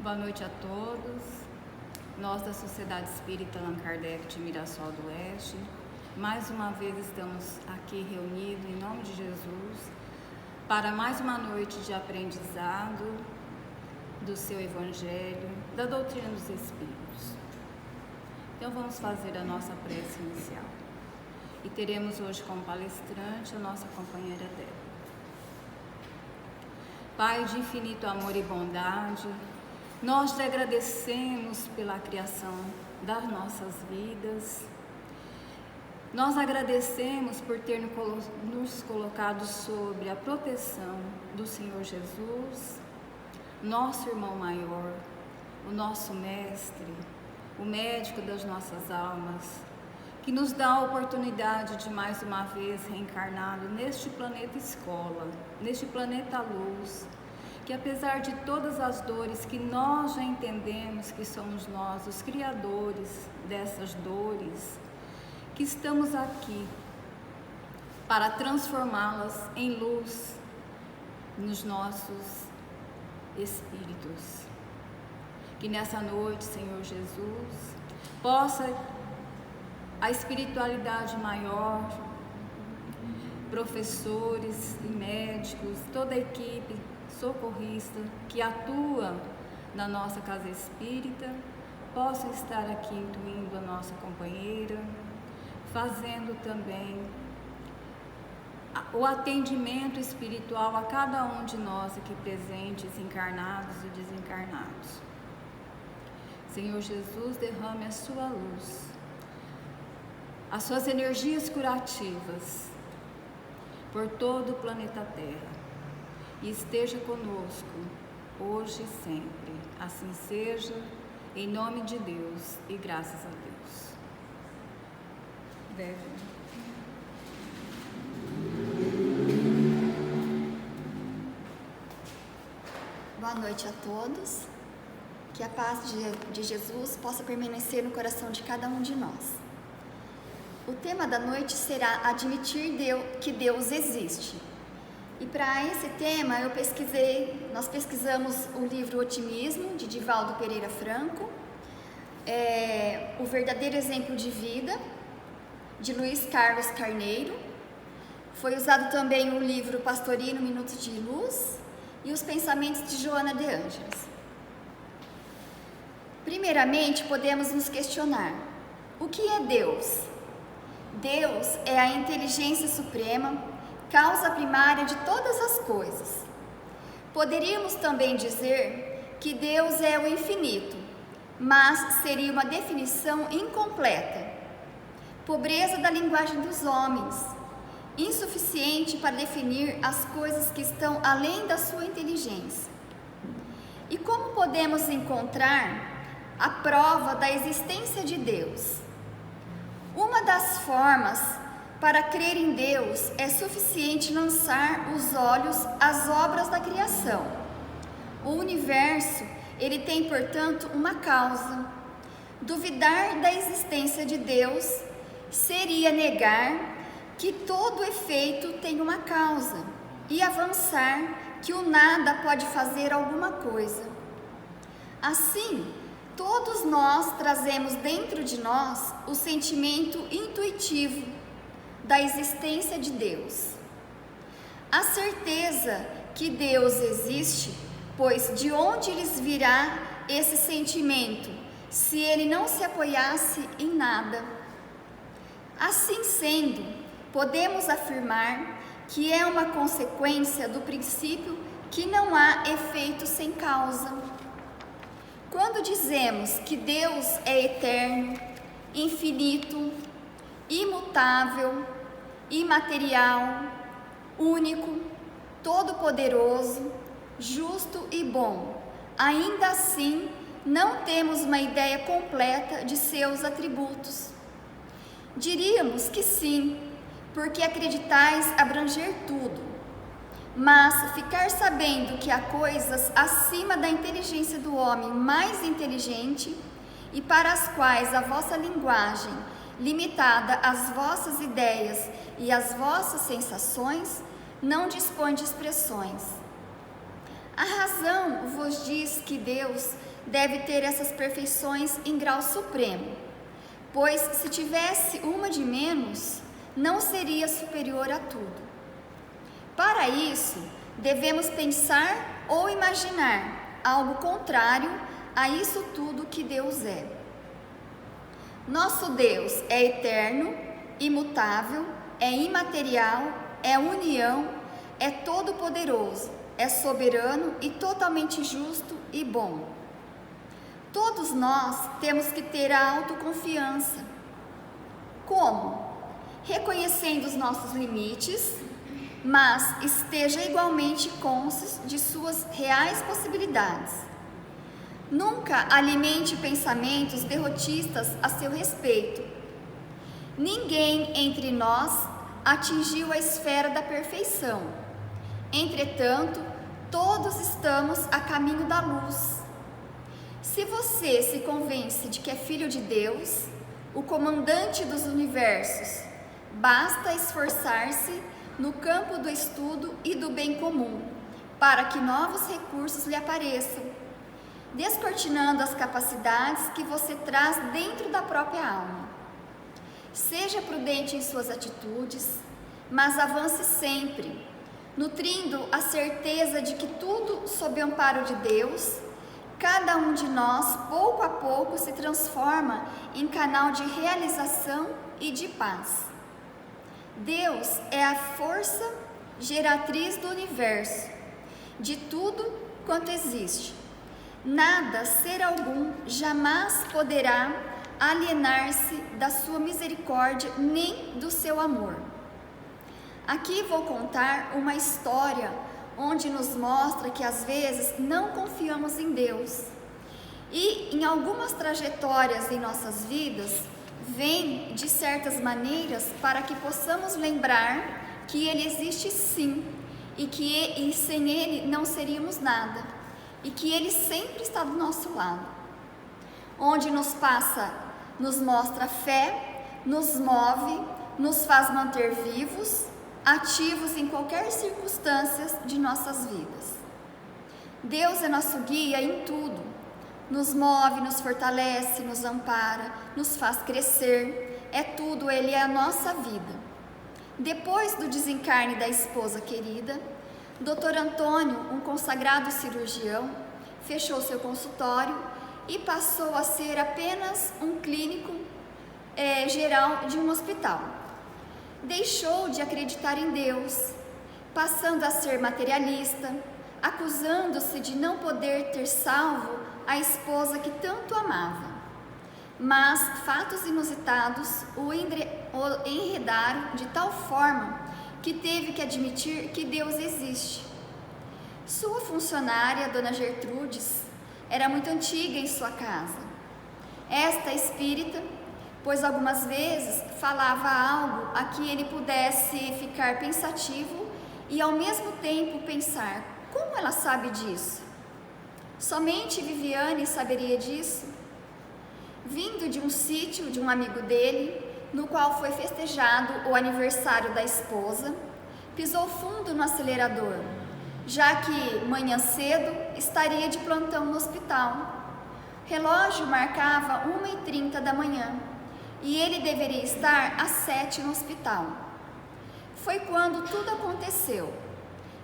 Boa noite a todos. Nós da Sociedade Espírita Allan Kardec de Mirassol do Oeste, mais uma vez estamos aqui reunidos em nome de Jesus para mais uma noite de aprendizado do seu Evangelho, da doutrina dos Espíritos. Então vamos fazer a nossa prece inicial. E teremos hoje como palestrante a nossa companheira Débora. Pai de infinito amor e bondade, nós te agradecemos pela criação das nossas vidas. Nós agradecemos por ter nos colocado sobre a proteção do Senhor Jesus, nosso irmão maior, o nosso mestre, o médico das nossas almas, que nos dá a oportunidade de mais uma vez reencarnado neste planeta escola, neste planeta luz, que apesar de todas as dores que nós já entendemos que somos nós os criadores dessas dores, que estamos aqui para transformá-las em luz nos nossos espíritos. Que nessa noite, Senhor Jesus, possa a espiritualidade maior, professores e médicos, toda a equipe socorrista que atua na nossa casa espírita, possa estar aqui intuindo a nossa companheira, fazendo também o atendimento espiritual a cada um de nós aqui presentes, encarnados e desencarnados. Senhor Jesus, derrame a sua luz, as suas energias curativas por todo o planeta Terra e esteja conosco hoje e sempre. Assim seja, em nome de Deus e graças a Deus. Deve. Boa noite a todos. Que a paz de Jesus possa permanecer no coração de cada um de nós. O tema da noite será admitir que Deus existe. E para esse tema nós pesquisamos o livro Otimismo, de Divaldo Pereira Franco, O Verdadeiro Exemplo de Vida, de Luiz Carlos Carneiro. Foi usado também o livro Pastorino, Minutos de Luz, e Os Pensamentos de Joana de Ângeles. Primeiramente, podemos nos questionar: o que é Deus? Deus é a inteligência suprema, causa primária de todas as coisas. Poderíamos também dizer que Deus é o infinito, mas seria uma definição incompleta. Pobreza da linguagem dos homens, insuficiente para definir as coisas que estão além da sua inteligência. E como podemos encontrar a prova da existência de Deus? Uma das formas para crer em Deus é suficiente lançar os olhos às obras da criação. O universo, ele tem, portanto, uma causa. Duvidar da existência de Deus seria negar que todo efeito tem uma causa e avançar que o nada pode fazer alguma coisa. Assim, todos nós trazemos dentro de nós o sentimento intuitivo da existência de Deus. A certeza que Deus existe, pois de onde lhes virá esse sentimento, se ele não se apoiasse em nada? Assim sendo, podemos afirmar que é uma consequência do princípio que não há efeito sem causa. Quando dizemos que Deus é eterno, infinito, imutável, imaterial, único, todo-poderoso, justo e bom, ainda assim não temos uma ideia completa de seus atributos. Diríamos que sim, porque acreditais abranger tudo, mas ficar sabendo que há coisas acima da inteligência do homem mais inteligente e para as quais a vossa linguagem, limitada às vossas ideias e às vossas sensações, não dispõe de expressões. A razão vos diz que Deus deve ter essas perfeições em grau supremo, pois se tivesse uma de menos, não seria superior a tudo. Para isso, devemos pensar ou imaginar algo contrário a isso tudo que Deus é. Nosso Deus é eterno, imutável, é imaterial, é união, é todo-poderoso, é soberano e totalmente justo e bom. Todos nós temos que ter a autoconfiança. Como? Reconhecendo os nossos limites, mas esteja igualmente consciente de suas reais possibilidades. Nunca alimente pensamentos derrotistas a seu respeito. Ninguém entre nós atingiu a esfera da perfeição. Entretanto, todos estamos a caminho da luz. Se você se convence de que é filho de Deus, o comandante dos universos, basta esforçar-se no campo do estudo e do bem comum, para que novos recursos lhe apareçam, descortinando as capacidades que você traz dentro da própria alma. Seja prudente em suas atitudes, mas avance sempre, nutrindo a certeza de que tudo sob o amparo de Deus. Cada um de nós, pouco a pouco, se transforma em canal de realização e de paz. Deus é a força geratriz do universo, de tudo quanto existe. Nada, ser algum, jamais poderá alienar-se da sua misericórdia nem do seu amor. Aqui vou contar uma história onde nos mostra que às vezes não confiamos em Deus. E em algumas trajetórias em nossas vidas, vem de certas maneiras para que possamos lembrar que Ele existe sim, e sem Ele não seríamos nada, e que Ele sempre está do nosso lado. Onde nos mostra fé, nos move, nos faz manter vivos, ativos em qualquer circunstância de nossas vidas. Deus é nosso guia em tudo, nos move, nos fortalece, nos ampara, nos faz crescer, é tudo, Ele é a nossa vida. Depois do desencarne da esposa querida, Dr. Antônio, um consagrado cirurgião, fechou seu consultório e passou a ser apenas um clínico geral de um hospital. Deixou de acreditar em Deus, passando a ser materialista, acusando-se de não poder ter salvo a esposa que tanto amava. Mas fatos inusitados o enredaram de tal forma que teve que admitir que Deus existe. Sua funcionária, Dona Gertrudes, era muito antiga em sua casa. Esta espírita, pois algumas vezes falava algo a que ele pudesse ficar pensativo e ao mesmo tempo pensar: como ela sabe disso? Somente Viviane saberia disso? Vindo de um sítio de um amigo dele, no qual foi festejado o aniversário da esposa, pisou fundo no acelerador, já que manhã cedo estaria de plantão no hospital. Relógio marcava 1h30 da manhã e ele deveria estar às 7 no hospital. Foi quando tudo aconteceu.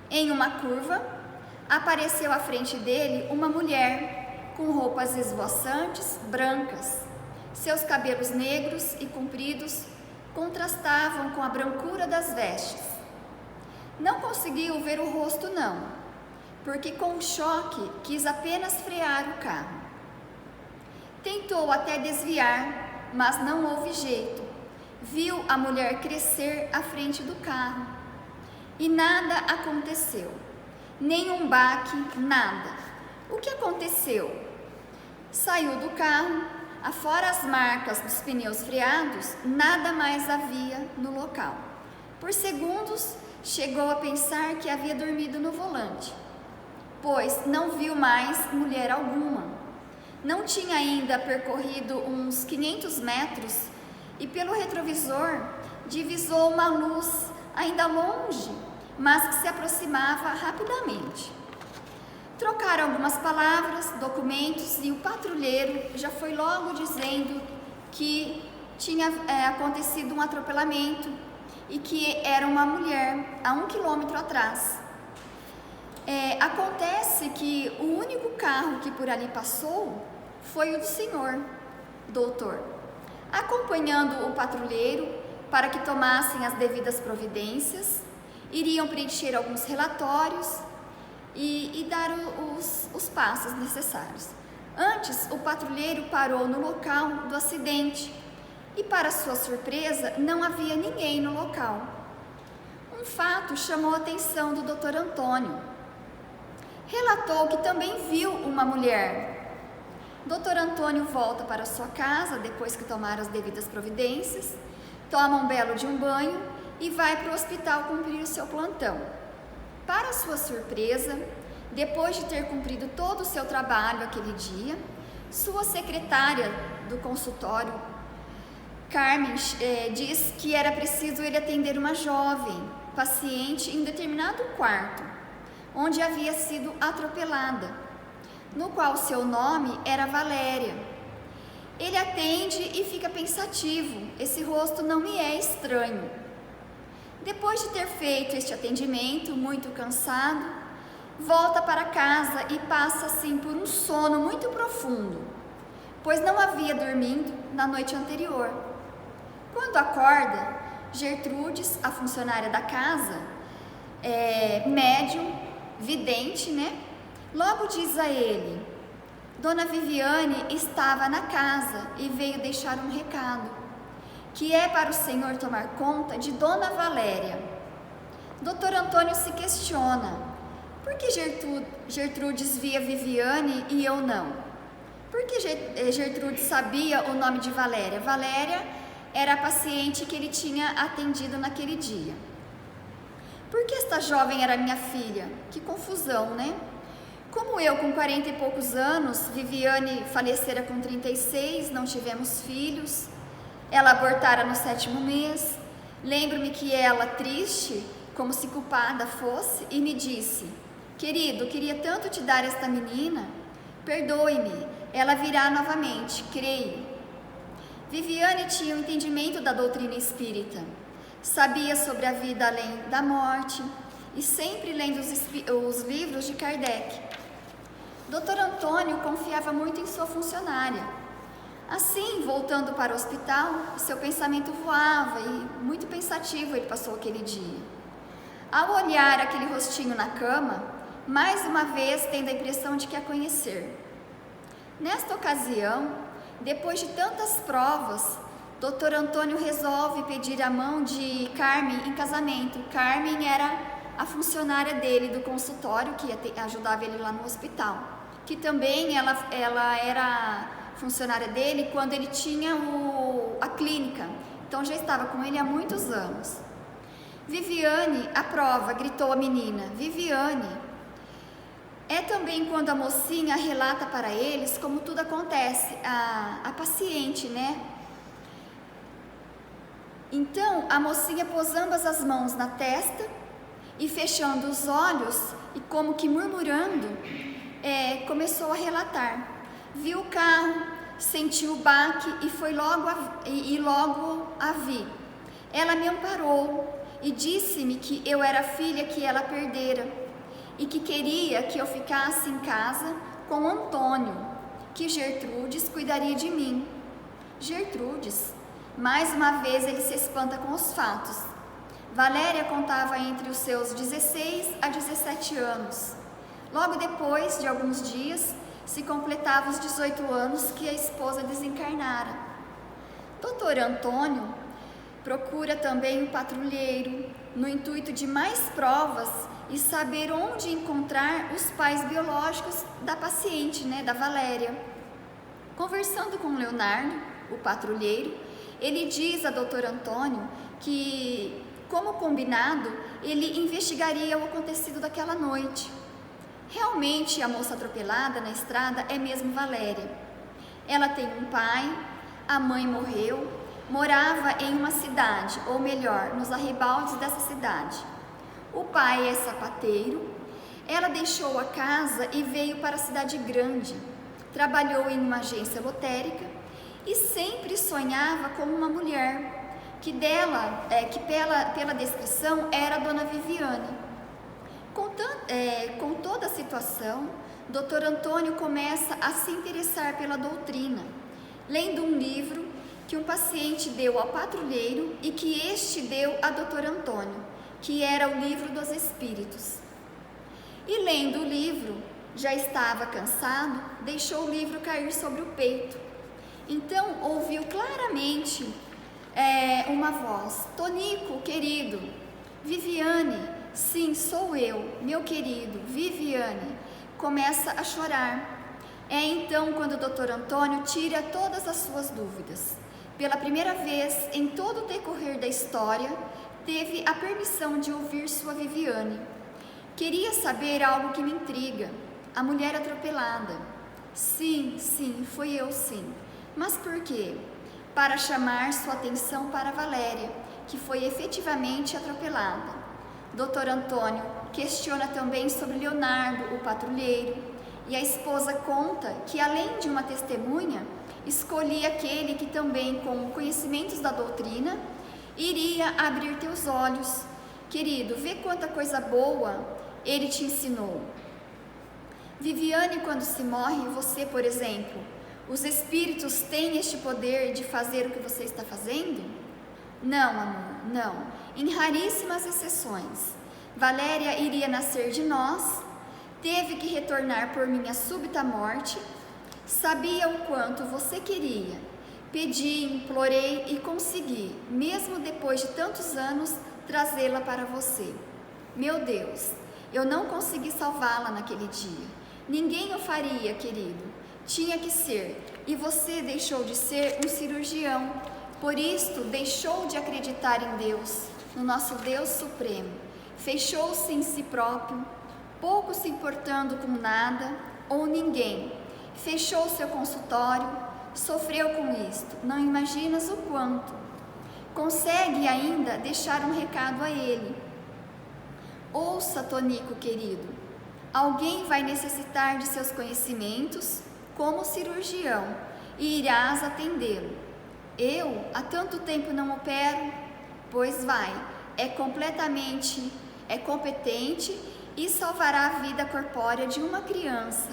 Em uma curva, apareceu à frente dele uma mulher com roupas esvoaçantes, brancas. Seus cabelos negros e compridos contrastavam com a brancura das vestes. Não conseguiu ver o rosto não, porque com o choque quis apenas frear o carro. Tentou até desviar, mas não houve jeito. Viu a mulher crescer à frente do carro e nada aconteceu. Nenhum baque, nada. O que aconteceu? Saiu do carro, afora as marcas dos pneus freados, nada mais havia no local. Por segundos, chegou a pensar que havia dormido no volante, pois não viu mais mulher alguma. Não tinha ainda percorrido uns 500 metros e pelo retrovisor divisou uma luz ainda longe, mas que se aproximava rapidamente. Trocaram algumas palavras, documentos, e o patrulheiro já foi logo dizendo que tinha acontecido um atropelamento e que era uma mulher a 1 quilômetro atrás. Acontece que o único carro que por ali passou foi o do senhor, doutor, acompanhando o patrulheiro para que tomassem as devidas providências, iriam preencher alguns relatórios e dar os passos necessários. Antes, o patrulheiro parou no local do acidente e, para sua surpresa, não havia ninguém no local. Um fato chamou a atenção do Dr. Antônio. Relatou que também viu uma mulher. Dr. Antônio volta para sua casa depois que tomaram as devidas providências, toma um belo de um banho e vai para o hospital cumprir o seu plantão. Para sua surpresa, depois de ter cumprido todo o seu trabalho aquele dia, sua secretária do consultório, Carmen, diz que era preciso ele atender uma jovem paciente em um determinado quarto, onde havia sido atropelada, no qual seu nome era Valéria. Ele atende e fica pensativo, esse rosto não me é estranho. Depois de ter feito este atendimento, muito cansado, volta para casa e passa assim por um sono muito profundo, pois não havia dormido na noite anterior. Quando acorda, Gertrudes, a funcionária da casa, médium, vidente, né? Logo diz a ele: Dona Viviane estava na casa e veio deixar um recado, que é para o senhor tomar conta de Dona Valéria. Dr. Antônio se questiona: por que Gertrudes via Viviane e eu não? Por que Gertrudes sabia o nome de Valéria? Valéria era a paciente que ele tinha atendido naquele dia. Por que esta jovem era minha filha? Que confusão, né? Como eu, com 40 e poucos anos, Viviane falecera com 36, não tivemos filhos, ela abortara no 7º mês. Lembro-me que ela, triste, como se culpada fosse, e me disse: querido, queria tanto te dar esta menina, perdoe-me, ela virá novamente, creio. Viviane tinha o entendimento da doutrina espírita, sabia sobre a vida além da morte e sempre lendo os livros de Kardec. Dr. Antônio confiava muito em sua funcionária. Assim, voltando para o hospital, seu pensamento voava e, muito pensativo, ele passou aquele dia. Ao olhar aquele rostinho na cama, mais uma vez tendo a impressão de que a conhecer. Nesta ocasião, depois de tantas provas, Dr. Antônio resolve pedir a mão de Carmen em casamento. Carmen era a funcionária dele do consultório, que ajudava ele lá no hospital, que também ela era funcionária dele quando ele tinha a clínica, então já estava com ele há muitos anos. Viviane aprova, gritou a menina. Viviane. É também quando a mocinha relata para eles como tudo acontece, a paciente, né? Então, a mocinha pôs ambas as mãos na testa e, fechando os olhos e como que murmurando, começou a relatar. Viu o carro, sentiu o baque e logo a vi. Ela me amparou e disse-me que eu era a filha que ela perdera e que queria que eu ficasse em casa com Antônio, que Gertrudes cuidaria de mim. Gertrudes. Mais uma vez ele se espanta com os fatos. Valéria contava entre os seus 16 a 17 anos. Logo depois de alguns dias, se completava os 18 anos que a esposa desencarnara. Dr. Antônio procura também um patrulheiro, no intuito de mais provas e saber onde encontrar os pais biológicos da paciente, né, da Valéria. Conversando com Leonardo, o patrulheiro, ele diz a Dr. Antônio que, como combinado, ele investigaria o acontecido daquela noite. Realmente, a moça atropelada na estrada é mesmo Valéria. Ela tem um pai, a mãe morreu, morava em uma cidade, ou melhor, nos arrabaldes dessa cidade. O pai é sapateiro, Ela deixou a casa e veio para a cidade grande. Trabalhou em uma agência lotérica e sempre sonhava como uma mulher, que pela descrição era a Dona Viviane. Com toda a situação, Dr. Antônio começa a se interessar pela doutrina, lendo um livro que um paciente deu ao patrulheiro e que este deu a Dr. Antônio, que era o Livro dos Espíritos. E lendo o livro, já estava cansado, deixou o livro cair sobre o peito. Então ouviu claramente uma voz: Tonico, querido, Viviane, sim, sou eu, meu querido, Viviane. Começa a chorar. É então quando o Dr. Antônio tira todas as suas dúvidas. Pela primeira vez em todo o decorrer da história, teve a permissão de ouvir sua Viviane. Queria saber algo que me intriga. A mulher atropelada. Sim, foi eu sim. Mas por quê? Para chamar sua atenção para Valéria, que foi efetivamente atropelada. Dr. Antônio questiona também sobre Leonardo, o patrulheiro, e a esposa conta que, além de uma testemunha, escolhi aquele que também, com conhecimentos da doutrina, iria abrir teus olhos. Querido, vê quanta coisa boa ele te ensinou. Viviane, quando se morre, você, por exemplo, os espíritos têm este poder de fazer o que você está fazendo? Não, amor, não. Em raríssimas exceções. Valéria iria nascer de nós, teve que retornar por minha súbita morte. Sabia o quanto você queria. Pedi, implorei e consegui, mesmo depois de tantos anos, trazê-la para você. Meu Deus, eu não consegui salvá-la naquele dia. Ninguém o faria, querido. Tinha que ser. E você deixou de ser um cirurgião. Por isto, deixou de acreditar em Deus, no nosso Deus Supremo. Fechou-se em si próprio, pouco se importando com nada ou ninguém. Fechou seu consultório, sofreu com isto. Não imaginas o quanto. Consegue ainda deixar um recado a ele. Ouça, Tonico querido, alguém vai necessitar de seus conhecimentos como cirurgião e irás atendê-lo. Eu há tanto tempo não opero, pois vai, é competente e salvará a vida corpórea de uma criança.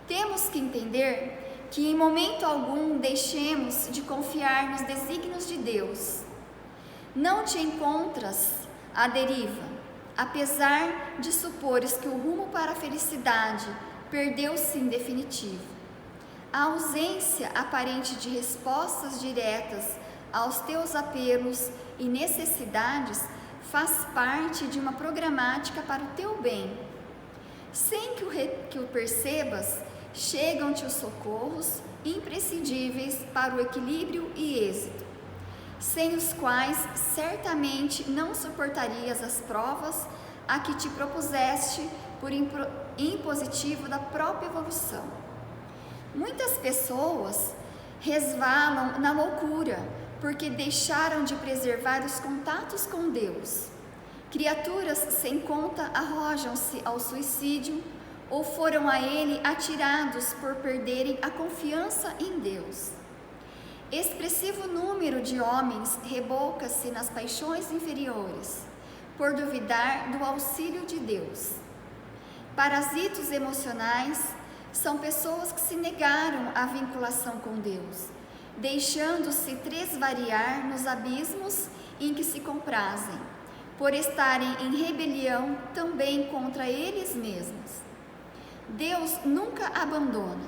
Temos que entender que em momento algum deixemos de confiar nos desígnios de Deus. Não te encontras à deriva, apesar de supores que o rumo para a felicidade perdeu-se em definitivo. A ausência aparente de respostas diretas aos teus apelos e necessidades faz parte de uma programática para o teu bem. Sem que o percebas, chegam-te os socorros imprescindíveis para o equilíbrio e êxito, sem os quais certamente não suportarias as provas a que te propuseste por impositivo da própria evolução. Muitas pessoas resvalam na loucura porque deixaram de preservar os contatos com Deus. Criaturas sem conta arrojam-se ao suicídio ou foram a ele atirados por perderem a confiança em Deus. Expressivo número de homens reboca-se nas paixões inferiores, por duvidar do auxílio de Deus. Parasitos emocionais são pessoas que se negaram à vinculação com Deus, deixando-se tresvariar nos abismos em que se comprazem, por estarem em rebelião também contra eles mesmos. Deus nunca abandona.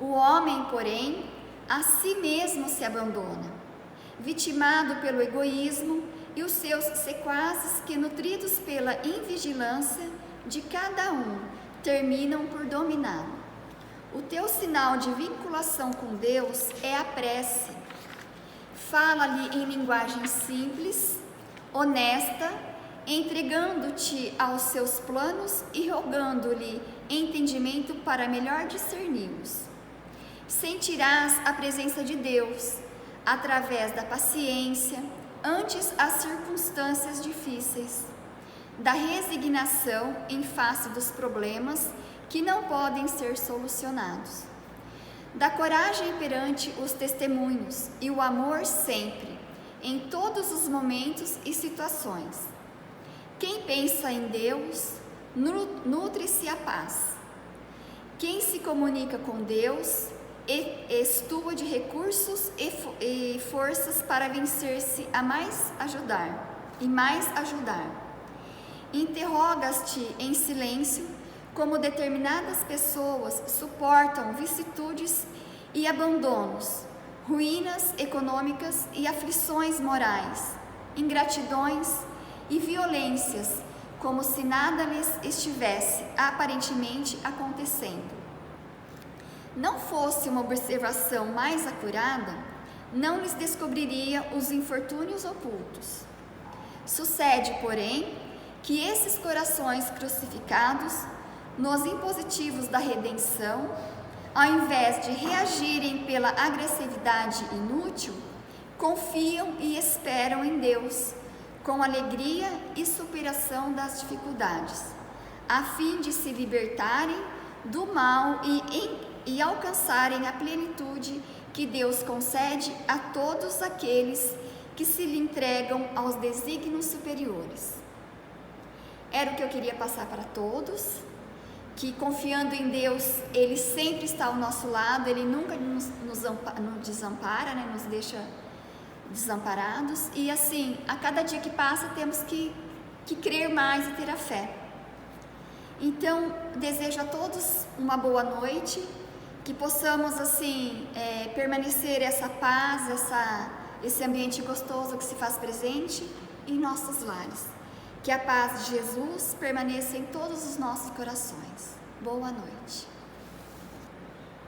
O homem, porém, a si mesmo se abandona, vitimado pelo egoísmo e os seus sequazes que, nutridos pela invigilância de cada um, terminam por dominá-lo. O teu sinal de vinculação com Deus é a prece. Fala-lhe em linguagem simples, honesta, entregando-te aos seus planos e rogando-lhe entendimento para melhor discerni-los. Sentirás a presença de Deus através da paciência ante as circunstâncias difíceis. da resignação em face dos problemas que não podem ser solucionados, da coragem perante os testemunhos e o amor sempre, em todos os momentos e situações. Quem pensa em Deus, nutre-se a paz. Quem se comunica com Deus, estua de recursos e forças para vencer-se a mais ajudar. Interrogas-te em silêncio como determinadas pessoas suportam vicissitudes e abandonos, ruínas econômicas e aflições morais, ingratidões e violências, como se nada lhes estivesse aparentemente acontecendo. Não fosse uma observação mais acurada, não lhes descobriria os infortúnios ocultos. Sucede, porém, que esses corações crucificados, nos impositivos da redenção, ao invés de reagirem pela agressividade inútil, confiam e esperam em Deus, com alegria e superação das dificuldades, a fim de se libertarem do mal e alcançarem a plenitude que Deus concede a todos aqueles que se lhe entregam aos desígnios superiores. Era o que eu queria passar para todos, que confiando em Deus, Ele sempre está ao nosso lado, Ele nunca nos desampara, né? Nos deixa desamparados, e assim, a cada dia que passa temos que crer mais e ter a fé. Então, desejo a todos uma boa noite, que possamos assim, permanecer essa paz, esse ambiente gostoso que se faz presente em nossos lares. Que a paz de Jesus permaneça em todos os nossos corações. Boa noite.